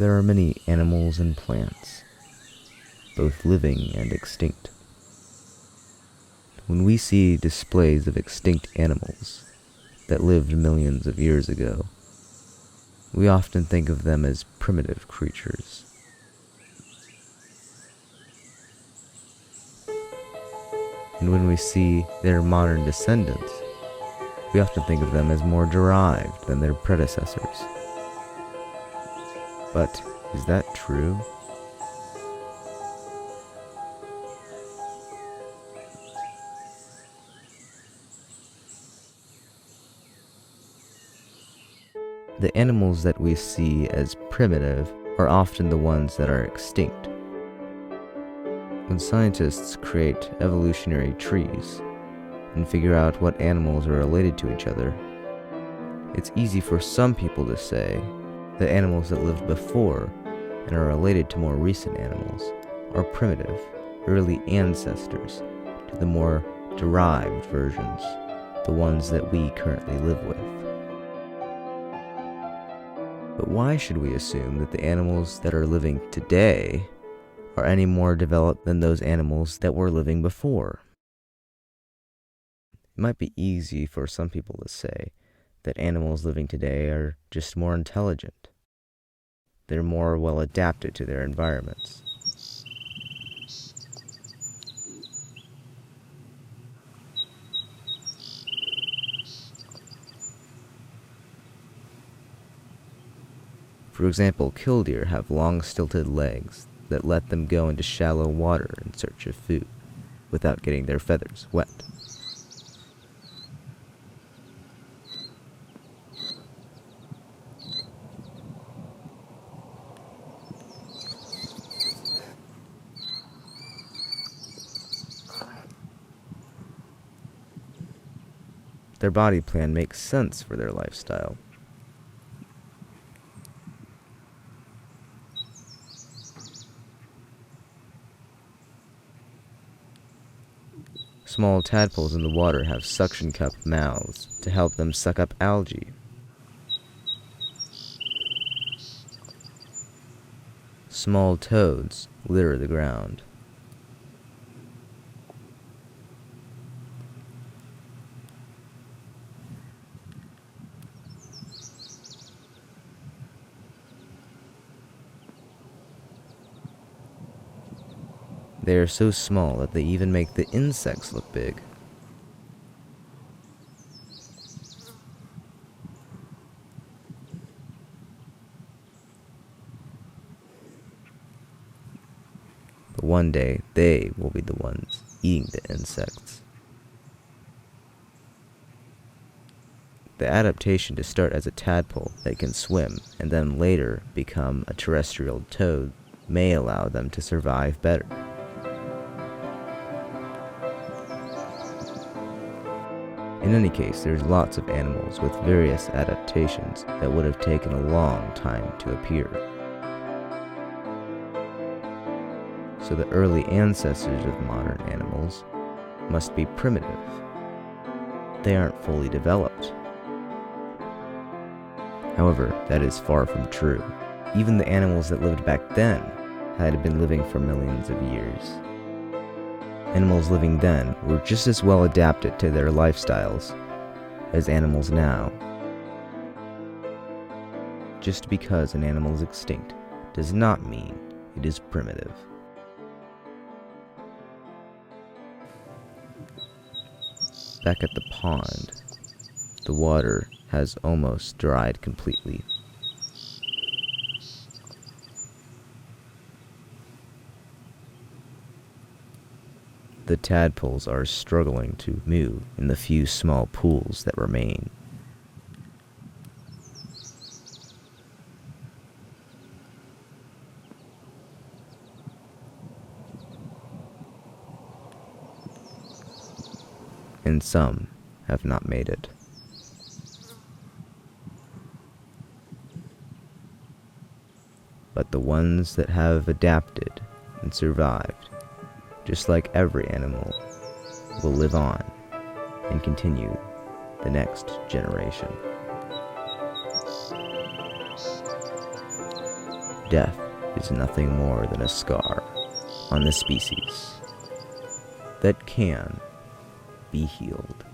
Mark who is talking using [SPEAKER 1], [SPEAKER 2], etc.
[SPEAKER 1] There are many animals and plants, both living and extinct. When we see displays of extinct animals that lived millions of years ago, we often think of them as primitive creatures. And when we see their modern descendants, we often think of them as more derived than their predecessors. But is that true? The animals that we see as primitive are often the ones that are extinct. When scientists create evolutionary trees and figure out what animals are related to each other, it's easy for some people to say that animals that lived before and are related to more recent animals are primitive, early ancestors to the more derived versions, the ones that we currently live with. But why should we assume that the animals that are living today are any more developed than those animals that were living before? It might be easy for some people to say that animals living today are just more intelligent. They're more well adapted to their environments. For example, killdeer have long stilted legs that let them go into shallow water in search of food without getting their feathers wet. Their body plan makes sense for their lifestyle. Small tadpoles in the water have suction cup mouths to help them suck up algae. Small toads litter the ground. They are so small that they even make the insects look big. But one day, they will be the ones eating the insects. The adaptation to start as a tadpole that can swim and then later become a terrestrial toad may allow them to survive better. In any case, there's lots of animals with various adaptations that would have taken a long time to appear. So the early ancestors of modern animals must be primitive. They aren't fully developed. However, that is far from true. Even the animals that lived back then had been living for millions of years. Animals living then were just as well adapted to their lifestyles as animals now. Just because an animal is extinct does not mean it is primitive. Back at the pond, the water has almost dried completely. The tadpoles are struggling to move in the few small pools that remain. And some have not made it. But the ones that have adapted and survived, just like every animal, will live on and continue the next generation. death is nothing more than a scar on the species that can be healed.